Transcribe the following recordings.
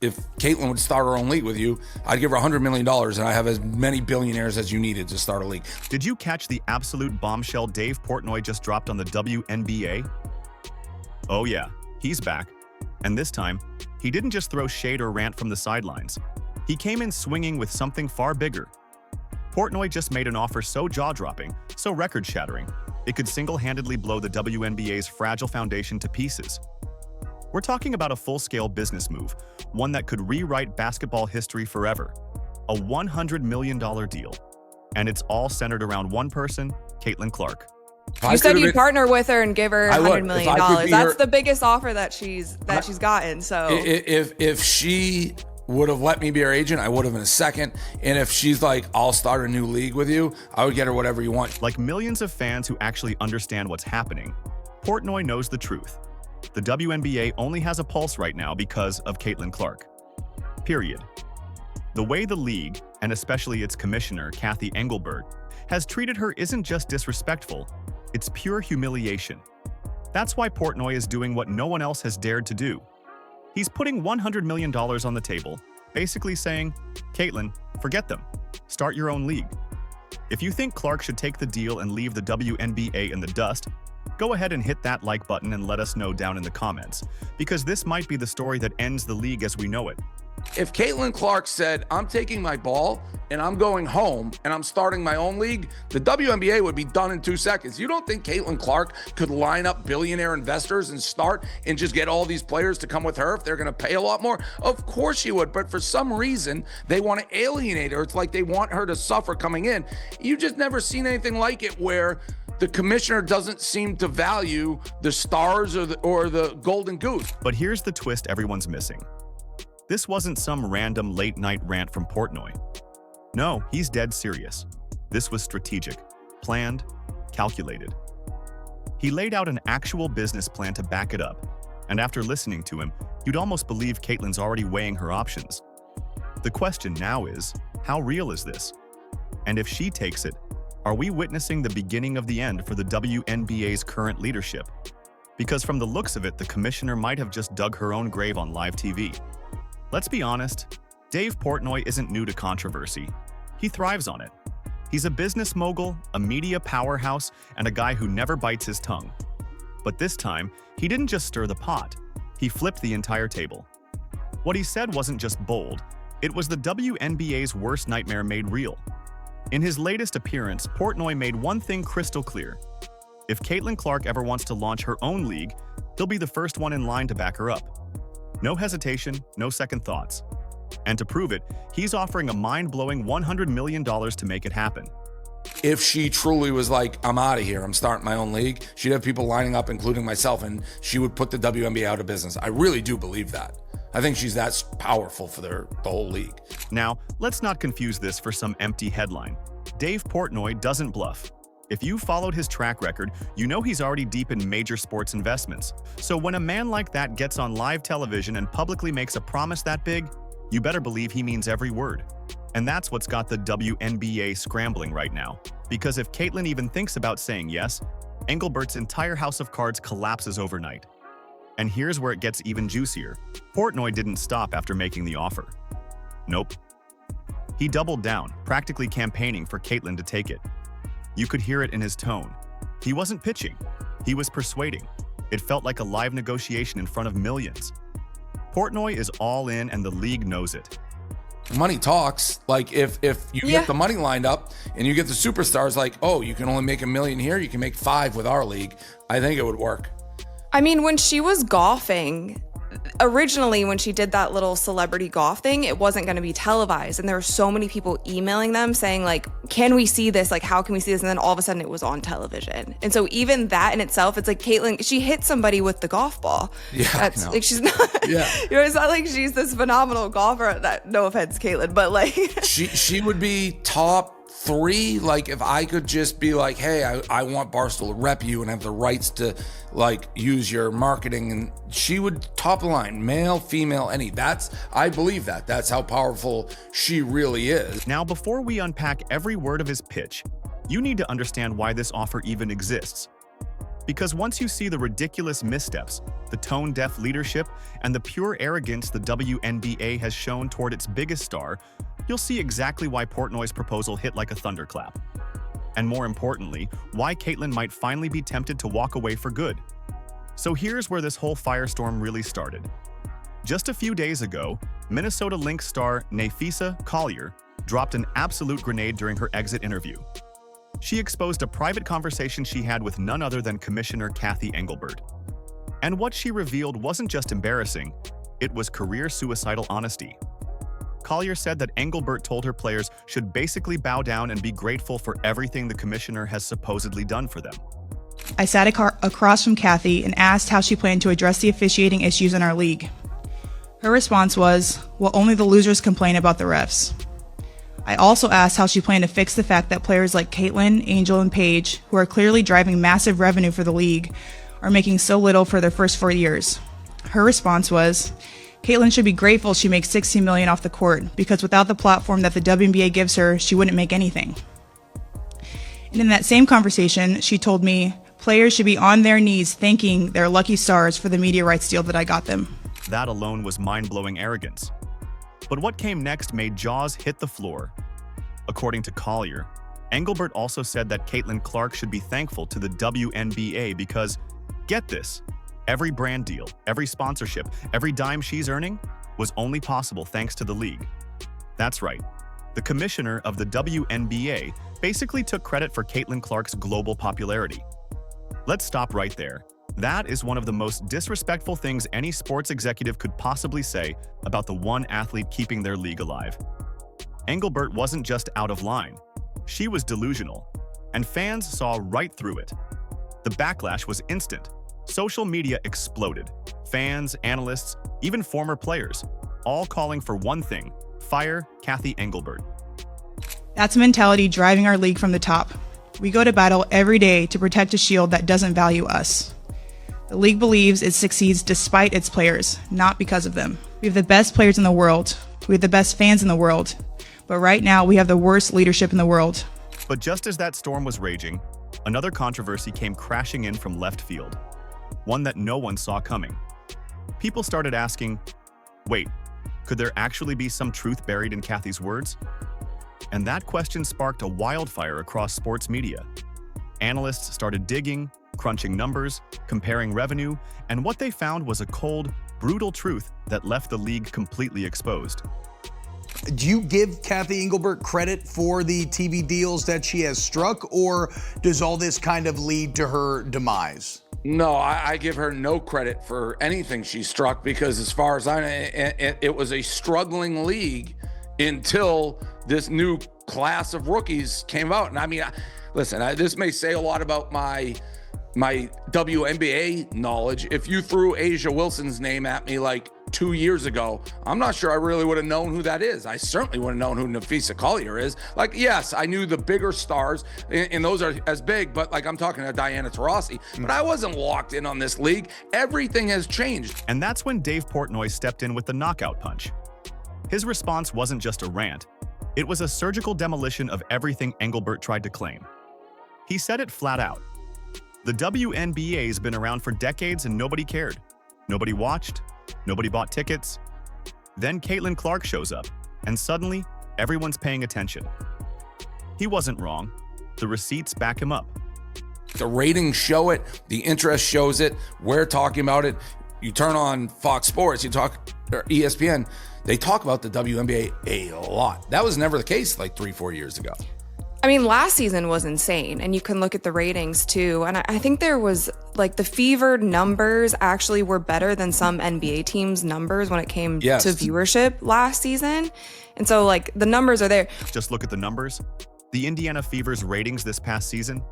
if Caitlin would start her own league with you, I'd give her $100 million and I have as many billionaires as you needed to start a league. Did you catch the absolute bombshell Dave Portnoy just dropped on the WNBA? Oh yeah, he's back. And this time, he didn't just throw shade or rant from the sidelines. He came in swinging with something far bigger. Portnoy just made an offer so jaw-dropping, so record-shattering, it could single-handedly blow the WNBA's fragile foundation to pieces. We're talking about a full-scale business move, one that could rewrite basketball history forever. A $100 million deal. And it's all centered around one person, Caitlin Clark. You said you'd partner with her and give her $100 million. That's the biggest offer that she's gotten. So if she would have let me be her agent, I would have in a second. And if she's like, I'll start a new league with you, I would get her whatever you want. Like millions of fans who actually understand what's happening, Portnoy knows the truth. The WNBA only has a pulse right now because of Caitlin Clark. Period. The way the league, and especially its commissioner, Cathy Engelbert, has treated her isn't just disrespectful, it's pure humiliation. That's why Portnoy is doing what no one else has dared to do. He's putting $100 million on the table, basically saying, Caitlin, forget them. Start your own league. If you think Clark should take the deal and leave the WNBA in the dust, go ahead and hit that like button and let us know down in the comments, because this might be the story that ends the league as we know it. If Caitlin Clark said, I'm taking my ball and I'm going home and I'm starting my own league, the WNBA would be done in 2 seconds. You don't think Caitlin Clark could line up billionaire investors and start and just get all these players to come with her if they're going to pay a lot more? Of course she would, but for some reason, they want to alienate her. It's like they want her to suffer coming in. You just never seen anything like it where the commissioner doesn't seem to value the stars or the golden goose. But here's the twist everyone's missing. This wasn't some random late-night rant from Portnoy. No, he's dead serious. This was strategic, planned, calculated. He laid out an actual business plan to back it up, and after listening to him, you'd almost believe Caitlin's already weighing her options. The question now is, how real is this? And if she takes it, are we witnessing the beginning of the end for the WNBA's current leadership? Because from the looks of it, the commissioner might have just dug her own grave on live TV. Let's be honest, Dave Portnoy isn't new to controversy. He thrives on it. He's a business mogul, a media powerhouse, and a guy who never bites his tongue. But this time, he didn't just stir the pot, he flipped the entire table. What he said wasn't just bold, it was the WNBA's worst nightmare made real. In his latest appearance, Portnoy made one thing crystal clear. If Caitlin Clark ever wants to launch her own league, he'll be the first one in line to back her up. No hesitation, no second thoughts. And to prove it, he's offering a mind-blowing $100 million to make it happen. If she truly was like, I'm out of here, I'm starting my own league, she'd have people lining up, including myself, and she would put the WNBA out of business. I really do believe that. I think she's that powerful for the whole league. Now, let's not confuse this for some empty headline. Dave Portnoy doesn't bluff. If you followed his track record, you know he's already deep in major sports investments. So when a man like that gets on live television and publicly makes a promise that big, you better believe he means every word. And that's what's got the WNBA scrambling right now. Because if Caitlin even thinks about saying yes, Engelbert's entire house of cards collapses overnight. And here's where it gets even juicier. Portnoy didn't stop after making the offer. Nope. He doubled down, practically campaigning for Caitlin to take it. You could hear it in his tone. He wasn't pitching, he was persuading. It felt like a live negotiation in front of millions. Portnoy is all in and the league knows it. Money talks. Like if you get the money lined up and you get the superstars like, oh, you can only make $1 million here, you can make 5 with our league, I think it would work. I mean, when she was golfing, originally when she did that little celebrity golf thing, it wasn't going to be televised. And there were so many people emailing them saying like, can we see this? Like, how can we see this? And then all of a sudden it was on television. And so even that in itself, it's like Caitlin, she hit somebody with the golf ball. Yeah. That's like, she's not, you know, it's not like she's this phenomenal golfer. That, no offense, Caitlin, but like. she would be top 3. Like if I could just be like, hey, I want Barstool to rep you and have the rights to like use your marketing, and she would top the line, male, female, any. I believe that's how powerful she really is. Now, before we unpack every word of his pitch, you need to understand why this offer even exists. Because once you see the ridiculous missteps, the tone-deaf leadership, and the pure arrogance the WNBA has shown toward its biggest star, you'll see exactly why Portnoy's proposal hit like a thunderclap. And more importantly, why Caitlin might finally be tempted to walk away for good. So here's where this whole firestorm really started. Just a few days ago, Minnesota Lynx star Napheesa Collier dropped an absolute grenade during her exit interview. She exposed a private conversation she had with none other than Commissioner Cathy Engelbert. And what she revealed wasn't just embarrassing, it was career-suicidal honesty. Collier said that Engelbert told her players should basically bow down and be grateful for everything the commissioner has supposedly done for them. I sat across from Cathy and asked how she planned to address the officiating issues in our league. Her response was, well, only the losers complain about the refs. I also asked how she planned to fix the fact that players like Caitlin, Angel, and Paige, who are clearly driving massive revenue for the league, are making so little for their first 4 years. Her response was, Caitlin should be grateful she makes $16 million off the court, because without the platform that the WNBA gives her, she wouldn't make anything. And in that same conversation, she told me, players should be on their knees thanking their lucky stars for the media rights deal that I got them. That alone was mind-blowing arrogance. But what came next made jaws hit the floor. According to Collier, Engelbert also said that Caitlin Clark should be thankful to the WNBA because, get this, every brand deal, every sponsorship, every dime she's earning was only possible thanks to the league. That's right. The commissioner of the WNBA basically took credit for Caitlin Clark's global popularity. Let's stop right there. That is one of the most disrespectful things any sports executive could possibly say about the one athlete keeping their league alive. Engelbert wasn't just out of line. She was delusional, and fans saw right through it. The backlash was instant. Social media exploded. Fans, analysts, even former players, all calling for one thing: fire Cathy Engelbert. That's a mentality driving our league from the top. We go to battle every day to protect a shield that doesn't value us. The league believes it succeeds despite its players, not because of them. We have the best players in the world. We have the best fans in the world. But right now, we have the worst leadership in the world. But just as that storm was raging, another controversy came crashing in from left field. One that no one saw coming. People started asking, wait, could there actually be some truth buried in Cathy's words? And that question sparked a wildfire across sports media. Analysts started digging, crunching numbers, comparing revenue, and what they found was a cold, brutal truth that left the league completely exposed. Do you give Cathy Engelbert credit for the TV deals that she has struck, or does all this kind of lead to her demise? No, I give her no credit for anything she struck, because as far as I know, it was a struggling league until this new class of rookies came out. And I mean, listen, this may say a lot about my WNBA knowledge. If you threw A'ja Wilson's name at me like 2 years ago, I'm not sure I really would have known who that is. I certainly would have known who Napheesa Collier is. Like, yes, I knew the bigger stars, and those are as big, but like I'm talking to Diana Taurasi, but I wasn't locked in on this league. Everything has changed. And that's when Dave Portnoy stepped in with the knockout punch. His response wasn't just a rant. It was a surgical demolition of everything Engelbert tried to claim. He said it flat out. The WNBA's been around for decades and nobody cared. Nobody watched, nobody bought tickets. Then Caitlin Clark shows up, and suddenly, everyone's paying attention. He wasn't wrong. The receipts back him up. The ratings show it, the interest shows it, we're talking about it. You turn on Fox Sports, you talk, or ESPN, they talk about the WNBA a lot. That was never the case like 3-4 years ago. I mean, last season was insane, and you can look at the ratings too. And I think there was like the fevered numbers actually were better than some NBA teams' numbers when it came to viewership last season. And so like the numbers are there. Just look at the numbers. The Indiana Fever's ratings this past season,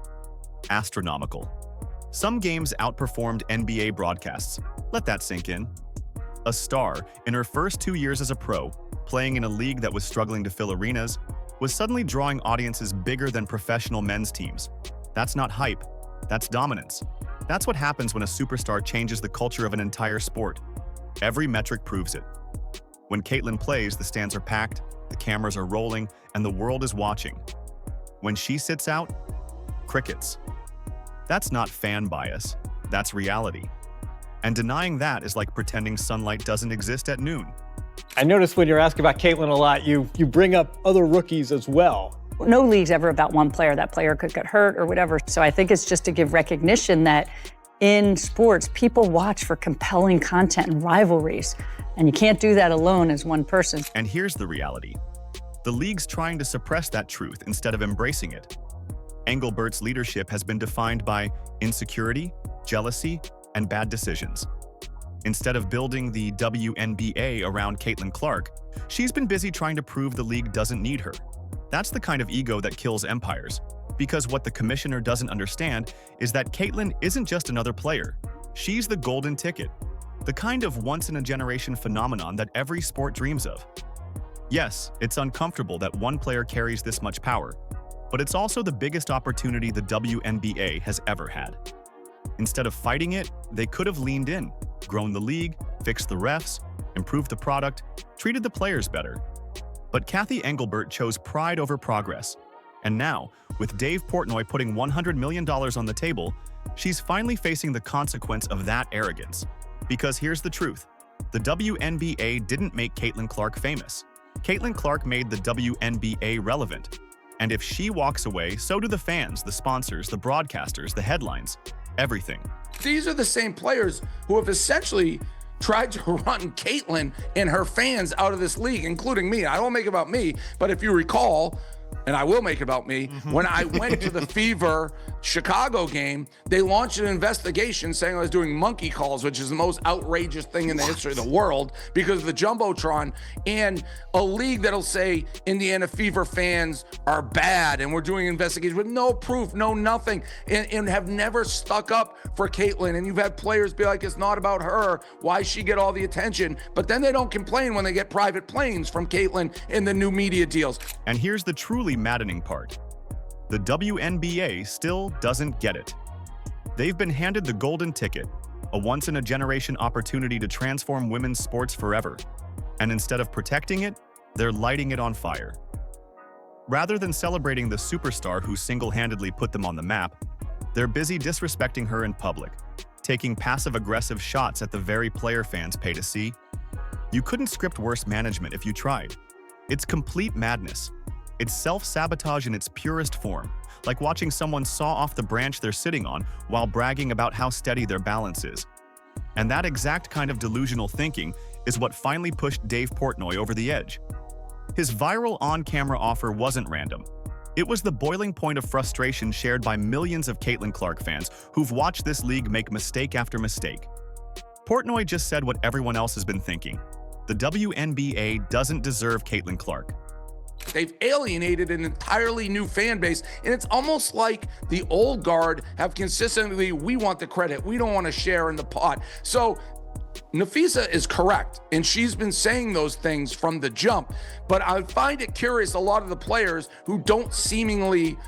astronomical. Some games outperformed NBA broadcasts. Let that sink in. A star in her first 2 years as a pro, playing in a league that was struggling to fill arenas, was suddenly drawing audiences bigger than professional men's teams. That's not hype, that's dominance. That's what happens when a superstar changes the culture of an entire sport. Every metric proves it. When Caitlin plays, the stands are packed, the cameras are rolling, and the world is watching. When she sits out, crickets. That's not fan bias, that's reality. And denying that is like pretending sunlight doesn't exist at noon. I noticed when you're asking about Caitlin a lot, you bring up other rookies as well. No league's ever about one player. That player could get hurt or whatever. So I think it's just to give recognition that in sports, people watch for compelling content and rivalries. And you can't do that alone as one person. And here's the reality. The league's trying to suppress that truth instead of embracing it. Engelbert's leadership has been defined by insecurity, jealousy, and bad decisions. Instead of building the WNBA around Caitlin Clark, she's been busy trying to prove the league doesn't need her. That's the kind of ego that kills empires, because what the commissioner doesn't understand is that Caitlin isn't just another player. She's the golden ticket, the kind of once-in-a-generation phenomenon that every sport dreams of. Yes, it's uncomfortable that one player carries this much power, but it's also the biggest opportunity the WNBA has ever had. Instead of fighting it, they could have leaned in, grown the league, fixed the refs, improved the product, treated the players better. But Cathy Engelbert chose pride over progress. And now, with Dave Portnoy putting $100 million on the table, she's finally facing the consequence of that arrogance. Because here's the truth. The WNBA didn't make Caitlin Clark famous. Caitlin Clark made the WNBA relevant. And if she walks away, so do the fans, the sponsors, the broadcasters, the headlines, everything. These are the same players who have essentially tried to run Caitlin and her fans out of this league, including me. I won't make it about me, but if you recall, and I will make it about me, when I went to the Fever Chicago game, they launched an investigation saying I was doing monkey calls, which is the most outrageous thing in the history of the world because of the Jumbotron, and a league that'll say Indiana Fever fans are bad and we're doing investigations with no proof, no nothing, and have never stuck up for Caitlin. And you've had players be like, it's not about her, why she get all the attention? But then they don't complain when they get private planes from Caitlin in the new media deals. And here's the truly maddening part. The WNBA still doesn't get it. They've been handed the golden ticket, a once-in-a-generation opportunity to transform women's sports forever. And instead of protecting it, they're lighting it on fire. Rather than celebrating the superstar who single-handedly put them on the map, they're busy disrespecting her in public, taking passive-aggressive shots at the very player fans pay to see. You couldn't script worse management if you tried. It's complete madness. It's self-sabotage in its purest form, like watching someone saw off the branch they're sitting on while bragging about how steady their balance is. And that exact kind of delusional thinking is what finally pushed Dave Portnoy over the edge. His viral on-camera offer wasn't random. It was the boiling point of frustration shared by millions of Caitlin Clark fans who've watched this league make mistake after mistake. Portnoy just said what everyone else has been thinking. The WNBA doesn't deserve Caitlin Clark. They've alienated an entirely new fan base, and it's almost like the old guard have consistently, we want the credit, we don't want to share in the pot. So Nafisa is correct, and she's been saying those things from the jump, but I find it curious, a lot of the players who don't seemingly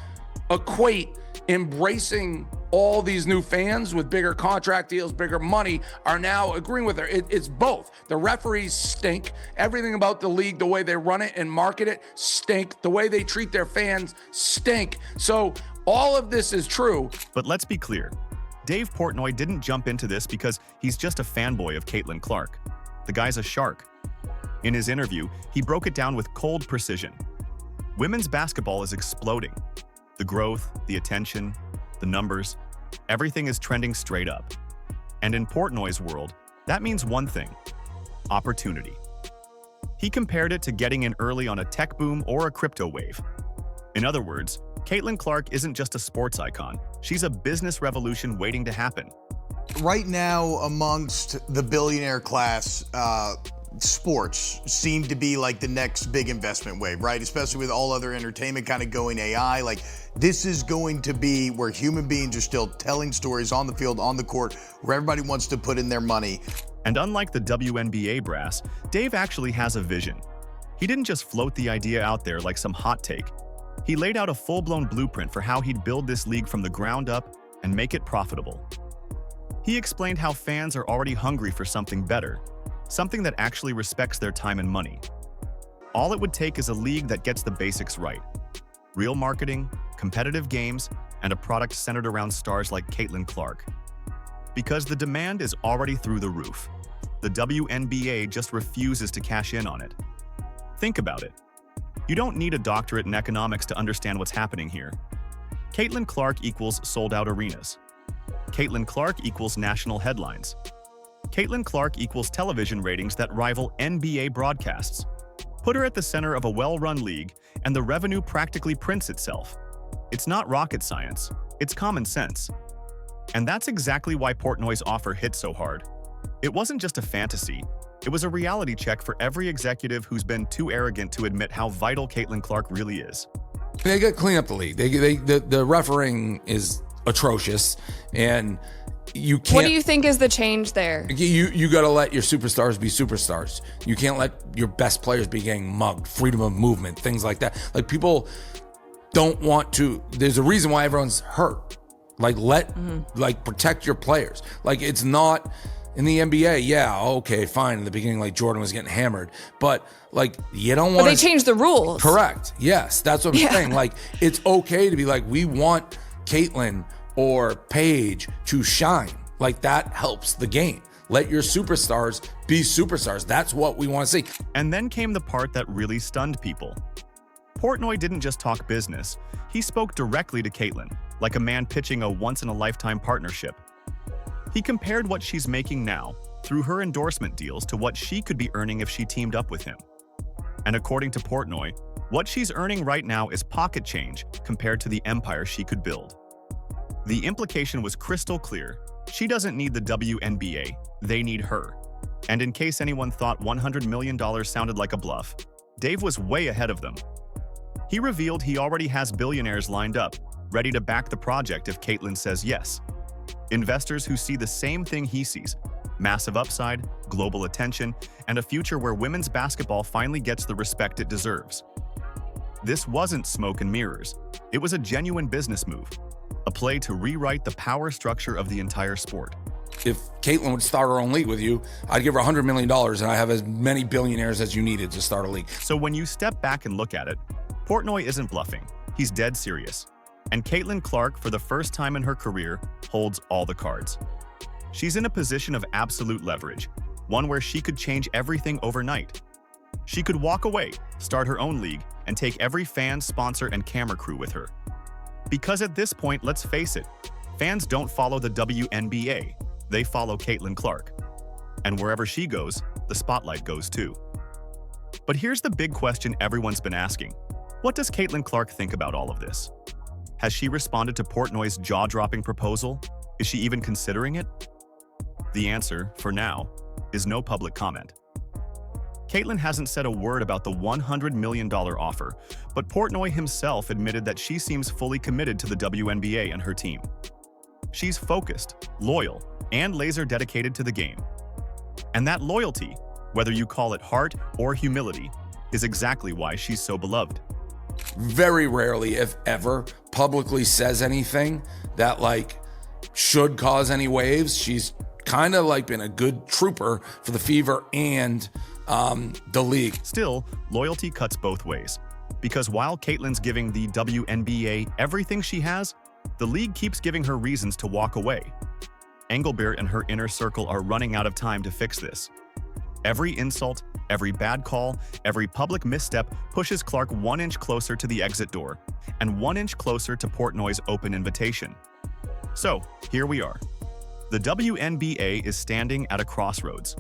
equate embracing all these new fans with bigger contract deals, bigger money, are now agreeing with her. It's both. The referees stink. Everything about the league, the way they run it and market it, stink. The way they treat their fans, stink. So all of this is true. But let's be clear. Dave Portnoy didn't jump into this because he's just a fanboy of Caitlin Clark. The guy's a shark. In his interview, he broke it down with cold precision. Women's basketball is exploding. The growth, the attention, the numbers, everything is trending straight up. And in Portnoy's world, that means one thing: opportunity. He compared it to getting in early on a tech boom or a crypto wave. In other words, Caitlin Clark isn't just a sports icon, she's a business revolution waiting to happen. Right now, amongst the billionaire class, sports seem to be like the next big investment wave, right? Especially with all other entertainment kind of going AI. Like, this is going to be where human beings are still telling stories on the field, on the court, where everybody wants to put in their money. And unlike the WNBA brass, Dave actually has a vision. He didn't just float the idea out there like some hot take. He laid out a full-blown blueprint for how he'd build this league from the ground up and make it profitable. He explained how fans are already hungry for something better, something that actually respects their time and money. All it would take is a league that gets the basics right: real marketing, competitive games, and a product centered around stars like Caitlin Clark. Because the demand is already through the roof, the WNBA just refuses to cash in on it. Think about it. You don't need a doctorate in economics to understand what's happening here. Caitlin Clark equals sold-out arenas. Caitlin Clark equals national headlines. Caitlin Clark equals television ratings that rival NBA broadcasts. Put her at the center of a well-run league, and the revenue practically prints itself. It's not rocket science, it's common sense. And that's exactly why Portnoy's offer hit so hard. It wasn't just a fantasy, it was a reality check for every executive who's been too arrogant to admit how vital Caitlin Clark really is. They got to clean up the league. The refereeing is atrocious, and you can't. What do you think is the change there? You got to let your superstars be superstars. You can't let your best players be getting mugged. Freedom of movement, things like that. Like, people don't want to. There's a reason why everyone's hurt. Like, protect your players. Like, it's not in the NBA. Yeah, okay, fine. In the beginning, like, Jordan was getting hammered, but like, you don't want. But they changed the rules. Correct. Yes, that's what I'm saying. Like, it's okay to be like, we want Caitlin or Paige to shine. Like, that helps the game. Let your superstars be superstars. That's what we want to see. And then came the part that really stunned people. Portnoy didn't just talk business, he spoke directly to Caitlin, like a man pitching a once-in-a-lifetime partnership. He compared what she's making now, through her endorsement deals, to what she could be earning if she teamed up with him. And according to Portnoy, what she's earning right now is pocket change compared to the empire she could build. The implication was crystal clear. She doesn't need the WNBA, they need her. And in case anyone thought $100 million sounded like a bluff, Dave was way ahead of them. He revealed he already has billionaires lined up, ready to back the project if Caitlin says yes. Investors who see the same thing he sees: massive upside, global attention, and a future where women's basketball finally gets the respect it deserves. This wasn't smoke and mirrors. It was a genuine business move, a play to rewrite the power structure of the entire sport. If Caitlin would start her own league with you, I'd give her $100 million, and I have as many billionaires as you needed to start a league. So when you step back and look at it, Portnoy isn't bluffing. He's dead serious. And Caitlin Clark, for the first time in her career, holds all the cards. She's in a position of absolute leverage, one where she could change everything overnight. She could walk away, start her own league, and take every fan, sponsor, and camera crew with her. Because at this point, let's face it, fans don't follow the WNBA, they follow Caitlin Clark. And wherever she goes, the spotlight goes too. But here's the big question everyone's been asking. What does Caitlin Clark think about all of this? Has she responded to Portnoy's jaw-dropping proposal? Is she even considering it? The answer, for now, is no public comment. Caitlin hasn't said a word about the $100 million offer, but Portnoy himself admitted that she seems fully committed to the WNBA and her team. She's focused, loyal, and laser dedicated to the game. And that loyalty, whether you call it heart or humility, is exactly why she's so beloved. Very rarely, if ever, publicly says anything that should cause any waves. She's kind of been a good trooper for the Fever and the league. Still, loyalty cuts both ways. Because while Caitlin's giving the WNBA everything she has, the league keeps giving her reasons to walk away. Engelbert and her inner circle are running out of time to fix this. Every insult, every bad call, every public misstep pushes Clark 1 inch closer to the exit door, and 1 inch closer to Portnoy's open invitation. So, here we are. The WNBA is standing at a crossroads.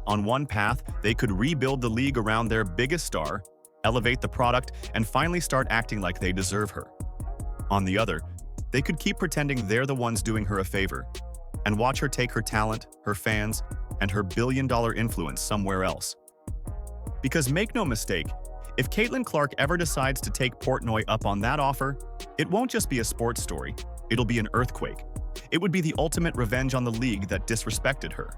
On one path, they could rebuild the league around their biggest star, elevate the product, and finally start acting like they deserve her. On the other, they could keep pretending they're the ones doing her a favor, and watch her take her talent, her fans, and her billion-dollar influence somewhere else. Because make no mistake, if Caitlin Clark ever decides to take Portnoy up on that offer, it won't just be a sports story, it'll be an earthquake. It would be the ultimate revenge on the league that disrespected her.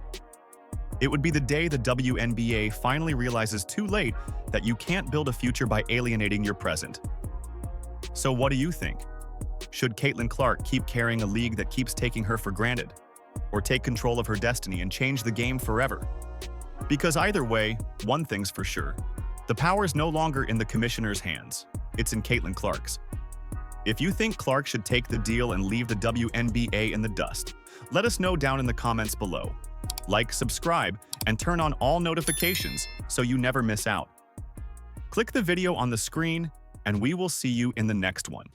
It would be the day the WNBA finally realizes too late that you can't build a future by alienating your present. So what do you think? Should Caitlin Clark keep carrying a league that keeps taking her for granted? Or take control of her destiny and change the game forever? Because either way, one thing's for sure. The power's no longer in the commissioner's hands. It's in Caitlin Clark's. If you think Clark should take the deal and leave the WNBA in the dust, let us know down in the comments below. Like, subscribe, and turn on all notifications so you never miss out. Click the video on the screen, and we will see you in the next one.